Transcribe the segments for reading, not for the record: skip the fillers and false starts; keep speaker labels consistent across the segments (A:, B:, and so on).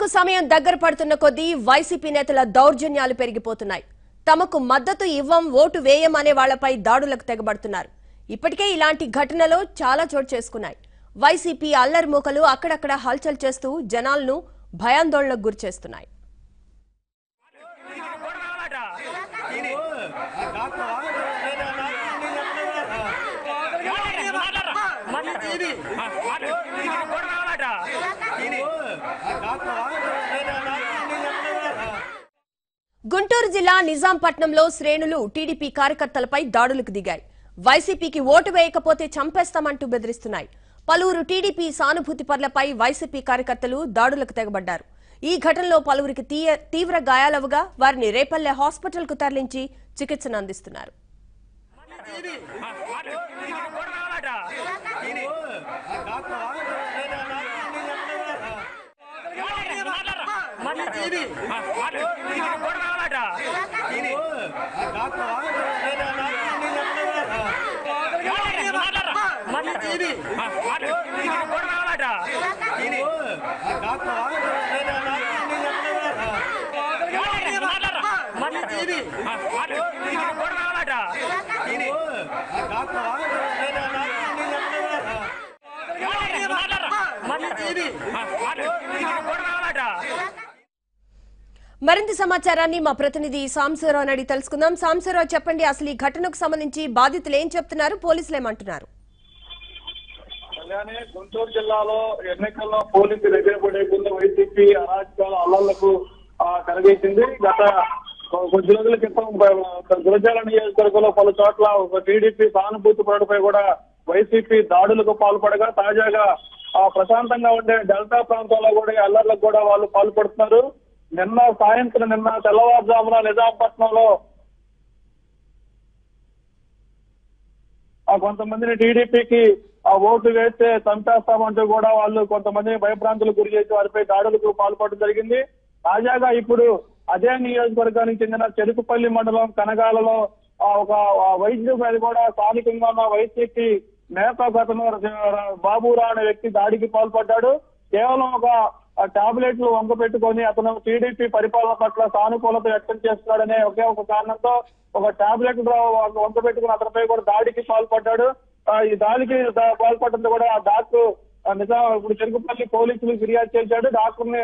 A: ఎన్నికలకు సమయం దగ్గర పడుతున్న కొద్దీ వైసీపీ నేతల దౌర్జన్యాలు పెరిగిపోతున్నాయి. తమకు మద్దతు ఇవ్వం, ఓటు వేయం అనే వాళ్లపై దాడులకు తెగబడుతున్నారు. ఇప్పటికే ఇలాంటి ఘటనలు చాలా చోటు చేసుకున్నాయి. వైసీపీ అల్లరి మూకలు అక్కడక్కడ హల్చల్ చేస్తూ జనాలను భయాందోళనకు గురిచేస్తున్నాయి. గుంటూరు జిల్లా నిజాంపట్నంలో శ్రేణులు టీడీపీ కార్యకర్తలపై దాడులకు దిగాయి. వైసీపీకి ఓటు వేయకపోతే చంపేస్తామంటూ బెదిరిస్తున్నాయి. పలువురు టీడీపీ సానుభూతి పరులపై వైసీపీ కార్యకర్తలు దాడులకు తెగబడ్డారు. ఈ ఘటనలో పలువురికి తీవ్ర గాయాలవగా వారిని రేపల్లె హాస్పిటల్ కు తరలించి చికిత్సను అందిస్తున్నారు. మరింత సమాచారాన్ని మా ప్రతినిధి సాంబశివరావు అడిగి తెలుసుకుందాం. సాంబశివరావు, చెప్పండి, అసలు ఈ ఘటనకు సంబంధించి బాధితులు ఏం చెప్తున్నారు, పోలీసులు ఏమంటున్నారు?
B: గుంటూరు జిల్లాలో ఎన్నికల్లో పోలీసు దగ్గర పడే ముందు వైసీపీ అరాచకాల అల్లర్లకు కలిగించింది. గత కొద్ది రోజుల క్రితం గురజాల నియోజకవర్గంలో పలు చోట్ల ఒక టీడీపీ సానుభూతి పరుడిపై కూడా వైసీపీ దాడులకు పాల్పడగా తాజాగా ప్రశాంతంగా ఉండే డెల్టా ప్రాంతంలో కూడా అల్లర్లకు కూడా వాళ్ళు పాల్పడుతున్నారు. నిన్న తెల్లవారుజామున నిజాంపట్నంలో కొంతమందిని టీడీపీకి ఓటు వేస్తే చంపేస్తామంటూ కూడా వాళ్ళు కొంతమందిని భయభ్రాంతులకు గురి చేసి వారిపై దాడులకు పాల్పడడం జరిగింది. తాజాగా ఇప్పుడు అదే నియోజకవర్గానికి చెందిన చెరుకుపల్లి మండలం కనగాలలో ఒక వైద్యుడి మీద కూడా స్థానికంగా ఉన్న వైసీపీ నేత గతంలో బాబురావు అనే వ్యక్తి దాడికి పాల్పడ్డాడు. కేవలం ఒక టాబ్లెట్లు వంక పెట్టుకొని అతను టీడీపీ పరిపాలన పట్ల సానుకూలత వ్యక్తం చేస్తున్నాడనే ఒకే ఒక కారణంతో ఒక టాబ్లెట్ వంక పెట్టుకుని అతనిపై కూడా దాడికి పాల్పడ్డాడు. ఈ దాడికి పాల్పడడంతో కూడా ఆ డాక్టర్ ఇప్పుడు చెరుకుపల్లి పోలీసులు ఫిర్యాదు చేశాడు. డాక్టర్ ని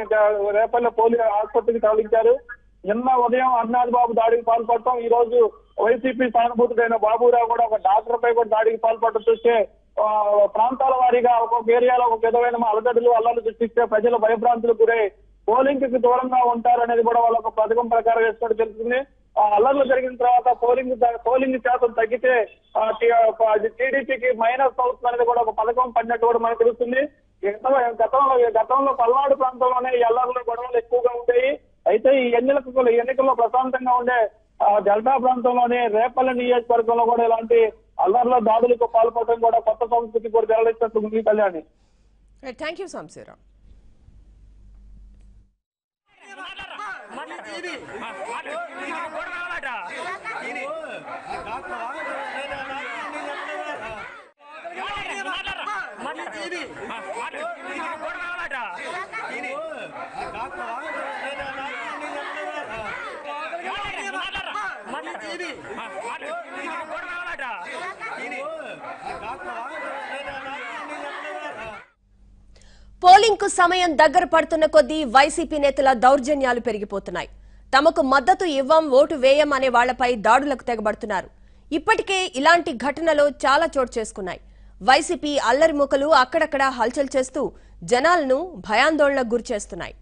B: రేపల్లె పోలీసు ఆసుపత్రికి తరలించారు. నిన్న ఉదయం అన్నాథ్ బాబు దాడికి పాల్పడటం, ఈ రోజు వైసీపీ సానుభూతుడైన బాబురావు కూడా ఒక డాక్టర్ పై కూడా దాడికి పాల్పడటం చూస్తే ప్రాంతాల వారీగా ఒక్కొక్క ఏరియాలో ఒక విధమైన అలజడులు అల్లర్లు సృష్టిస్తే ప్రజలు భయభ్రాంతులకు గురై పోలింగ్ కి దూరంగా ఉంటారనేది కూడా వాళ్ళ ఒక పథకం ప్రకారం వేసుకోవడం తెలుస్తుంది. అల్లర్లు జరిగిన తర్వాత పోలింగ్ శాతం తగ్గితే టీడీపీకి మైనస్ అవుతుంది అనేది కూడా ఒక పథకం పడినట్టు కూడా మనకు తెలుస్తుంది. గతంలో పల్నాడు ప్రాంతంలోనే ఈ అల్లర్లు గొడవలు ఎక్కువగా ఉంటాయి. అయితే ఈ ఎన్నికల్లో ప్రశాంతంగా ఉండే డెల్టా ప్రాంతంలోనే రేపల్లె నియోజకవర్గంలో కూడా ఇలాంటి అల్లర్ల దాడులకు పాల్పడటం కూడా కొత్త సంస్కృతి కూడా వెల్లడించినట్టు ఉంది. Kalyani,
A: thank you Sambasivarao. Polling కు సమయం దగ్గర పడుతున్న కొద్దీ వైసీపీ నేతల దౌర్జన్యాలు పెరిగిపోతున్నాయి. తమకు మద్దతు ఇవ్వం, ఓటు వేయం అనే వాళ్లపై దాడులకు తెగబడుతున్నారు. ఇప్పటికే ఇలాంటి ఘటనలు చాలా చోటు చేసుకున్నాయి. వైసీపీ అల్లరి మూకలు అక్కడక్కడ హల్చల్ చేస్తూ జనాలను భయాందోళనకు గురిచేస్తున్నాయి.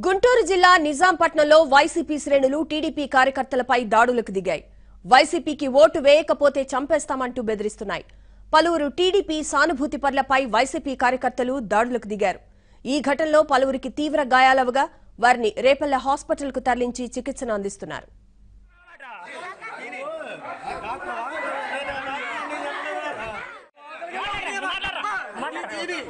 A: గుంటూరు జిల్లా నిజాంపట్నంలో వైసీపీ శ్రేణులు టీడీపీ కార్యకర్తలపై దాడులకు దిగాయి. వైసీపీకి ఓటు వేయకపోతే చంపేస్తామంటూ బెదిరిస్తున్నాయి. పలువురు టీడీపీ సానుభూతి పరులపై వైసీపీ కార్యకర్తలు దాడులకు దిగారు. ఈ ఘటనలో పలువురికి తీవ్ర గాయాలవగా వారిని రేపల్లె హాస్పిటల్ కు తరలించి చికిత్సను అందిస్తున్నారు.
C: ఇది